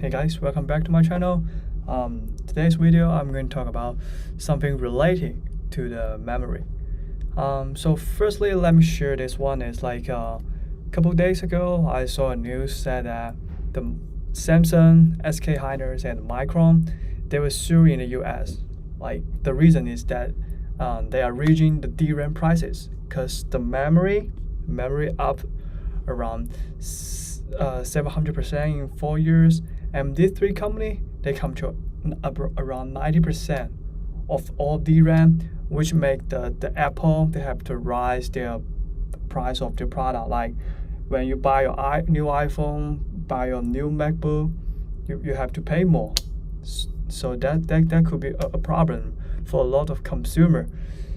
Hey guys, welcome back to my channel. Today's video I'm going to talk about something related to the memory. So firstly, let me share this one. It's like a couple days ago I saw a news said that the Samsung, SK Hynix and Micron, they were suing in the US. Like the reason is that they are raising the DRAM prices because the memory up around 700% in 4 years, and these three companies they come to around 90% of all DRAM, which make the Apple they have to rise their price of their product. Like when you buy your new iPhone, buy your new MacBook, you have to pay more. So that could be a problem for a lot of consumer.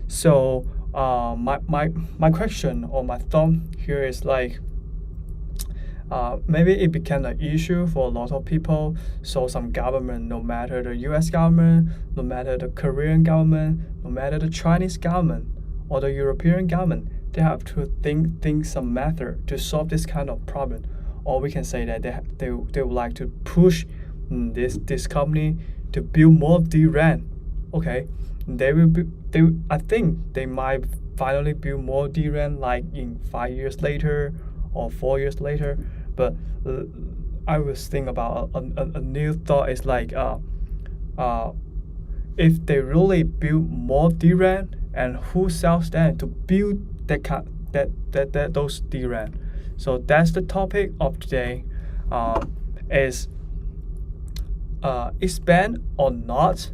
So my question or my thought here is like, maybe it became an issue for a lot of people. So some government, no matter the US government, no matter the Korean government, no matter the Chinese government or the European government, they have to think some method to solve this kind of problem. Or we can say that they would like to push this company to build more DRAM. Okay, I think they might finally build more DRAM like in 5 years later or 4 years later. But I was thinking about a new thought is like, if they really build more DRAM, and who sells them to build those DRAM? So that's the topic of today. Is expand or not,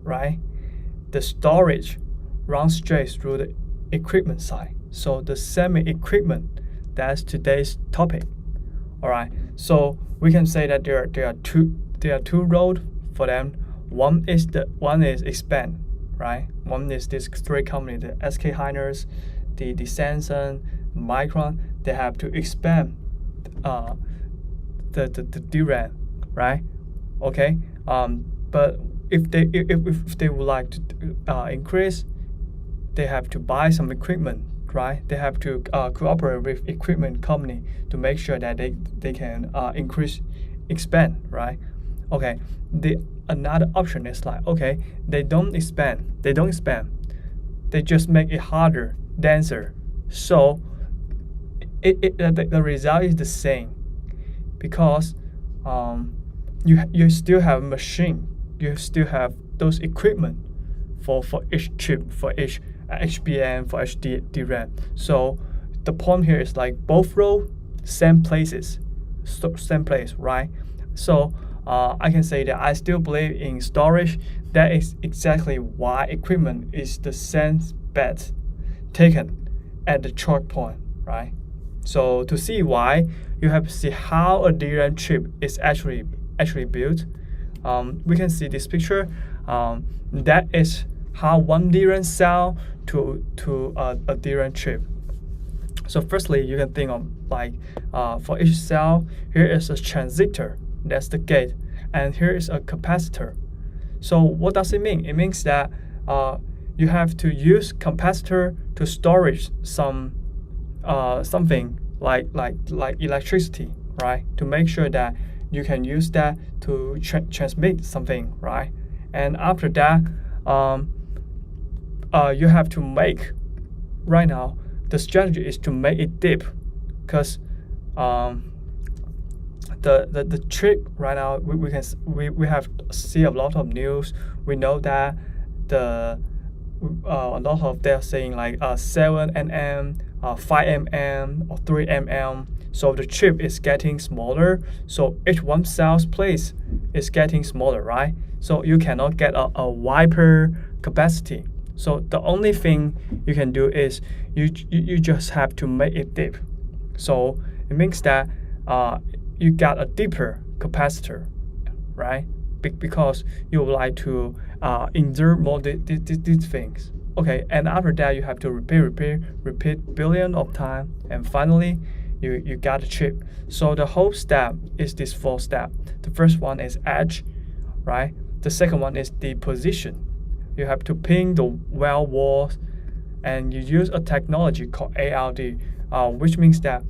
right? The storage runs straight through the equipment side. So the semi equipment, that's today's topic. All right, so we can say that there are two roads for them. One is expand, right? One is this three companies, the SK Hynix, the Samsung, Micron. They have to expand the DRAM, right? Okay. But if they would like to expand, they have to buy some equipment, right? They have to cooperate with equipment company to make sure that they can expand, right? Okay. Another option is like, okay, they don't expand, they just make it harder, denser. So the result is the same, because you still have machine, you still have those equipment for each chip, for each HBM, for each DRAM. So the point here is like both row, same place, right? So I can say that I still believe in storage. That is exactly why equipment is the same bet taken at the choke point, right? So to see why, you have to see how a DRAM chip is actually built. We can see this picture. That is how one DRAM cell to a DRAM chip. So firstly, you can think of like, for each cell, here is a transistor, that's the gate, and here is a capacitor. So what does it mean? It means that you have to use capacitor to storage some something like electricity, right? To make sure that you can use that to transmit something, right? And after that, you have to make, right now the strategy is to make it deep, because the trick right now, we have see a lot of news. We know that a lot of they're saying like 7 nm, 5 mm or 3 mm. So the chip is getting smaller, so each one cell's place is getting smaller, right? So you cannot get a wider capacity. So the only thing you can do is you just have to make it deep. So it means that you got a deeper capacitor, right? Because you would like to insert more these things. Okay, and after that you have to repeat billion of time, and finally you got a chip. So the whole step is this 4 step. The first one is etch, right? The second one is deposition. You have to ping the well walls, and you use a technology called ALD, which means that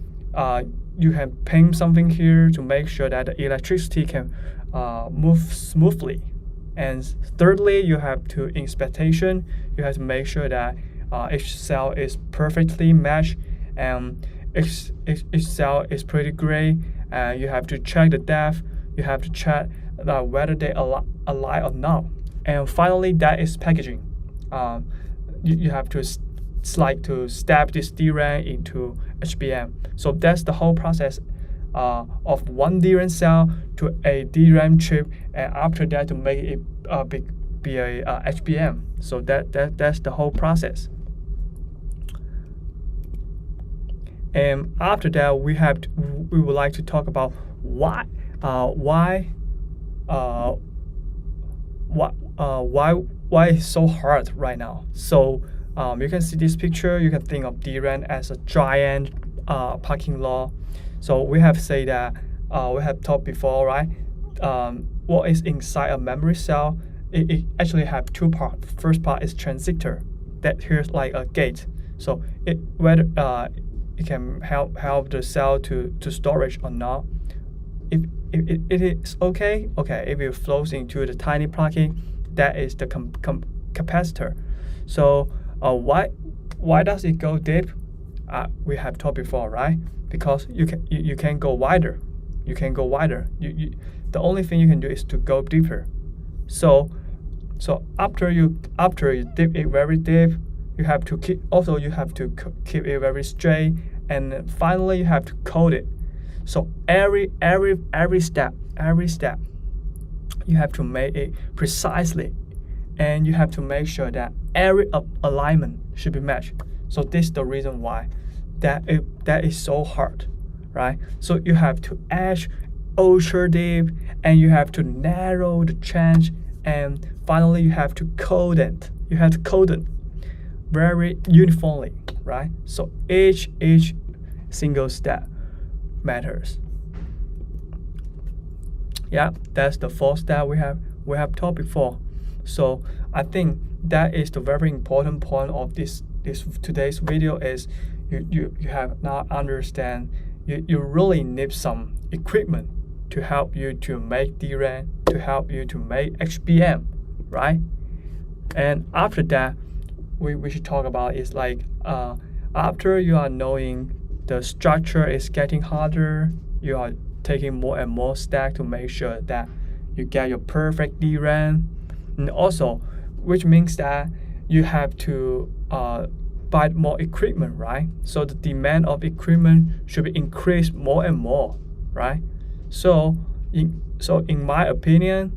you can paint something here to make sure that the electricity can move smoothly. And thirdly, you have to inspection. You have to make sure that each cell is perfectly matched, and each cell is pretty gray. You have to check the depth. You have to check whether they align or not. And finally, that is packaging. You have to step this DRAM into HBM. So that's the whole process of one DRAM cell to a DRAM chip, and after that to make it be a HBM. So that's the whole process. And after that, we would like to talk about why it's so hard right now. So you can see this picture. You can think of DRAM as a giant parking lot. So we have said that we have talked before, right? What is inside a memory cell? It actually have two parts. First part is transistor. That here's like a gate. So it can help the cell to storage or not. If it is okay. If it flows into the tiny plug-in, that is the capacitor. So why does it go deep? We have talked before, right? Because you can go wider. You can go wider. The only thing you can do is to go deeper. So after you dip it very deep, you have to keep it very straight, and then finally you have to coat it. So every step you have to make it precisely, and you have to make sure that every alignment should be matched. So this is the reason why that is so hard, right? So you have to etch ultra deep, and you have to narrow the trench, and finally you have to coat it. You have to coat it very uniformly, right? So each single step matters. Yeah, that's the fourth step we have talked before. So I think that is the very important point of this today's video is you have now understand you really need some equipment to help you to make DRAM, to help you to make HBM, right? And after that, we should talk about is like after you are knowing the structure is getting harder, you are taking more and more steps to make sure that you get your perfect DRAM, and also which means that you have to buy more equipment, right? So the demand of equipment should be increased more and more, right? So in my opinion,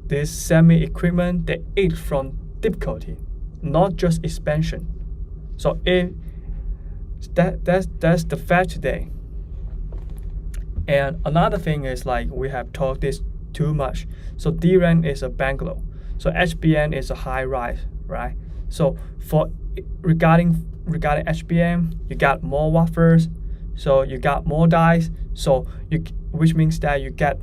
this semi equipment they eat from difficulty, not just expansion. So if that's the fact today. And another thing is like we have talked this too much. So DRAM is a bungalow. So HBM is a high rise, right? So for regarding HBM, you got more wafers, so you got more dies. So which means that you get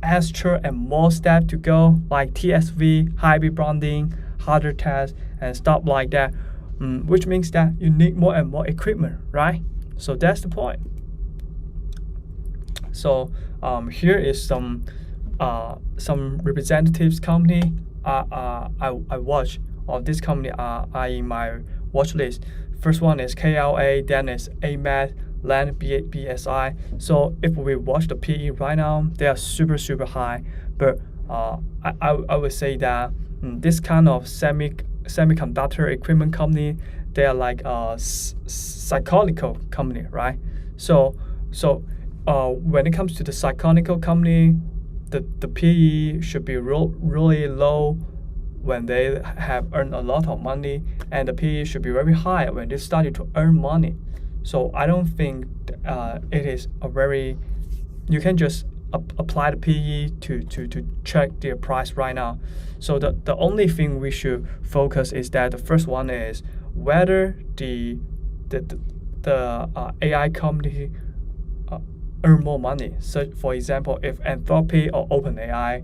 extra and more steps to go, like TSV, hybrid bonding, harder tests, and stuff like that. Which means that you need more and more equipment, right? So that's the point. So here is some representatives company I watch of this company are in my watch list. First one is KLA, then is AMAT, LAN, BSI. So if we watch the PE right now, they are super high. But I would say that this kind of semiconductor equipment company, they are like a cyclical company, right? So when it comes to the cyclical company, the PE should be really low when they have earned a lot of money, and the PE should be very high when they started to earn money. So I don't think it is a very, you can just apply the PE to check their price right now. So the only thing we should focus is that the first one is whether the AI company earn more money. So for example, if Anthropic or OpenAI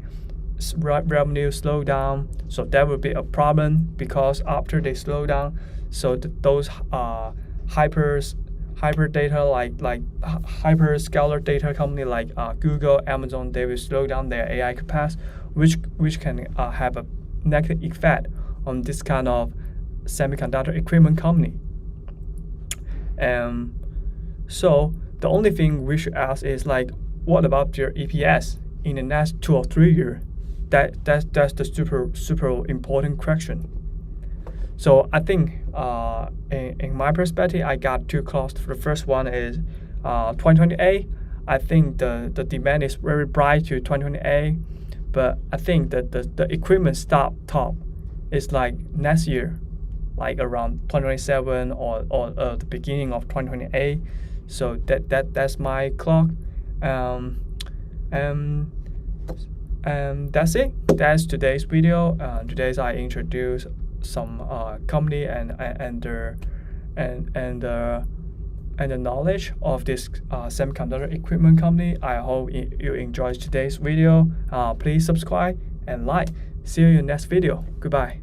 revenue slow down, so that would be a problem, because after they slow down, so those hypers hyper data like hyperscaler data company like Google, Amazon, they will slow down their AI capacity, which can have a negative effect on this kind of semiconductor equipment company. So the only thing we should ask is like, what about their EPS in the next 2 or 3 years? That's the super important question. So I think in my perspective, I got 2 clocks. The first one is 2028. I think the demand is very bright to 2028, but I think that the equipment top is like next year, like around 2027 or the beginning of 2028. So that's my clock. That's it. That's today's video. Today's I introduce some company and the knowledge of this semiconductor equipment company. I hope you enjoyed today's video. Please subscribe and like. See you in the next video. Goodbye.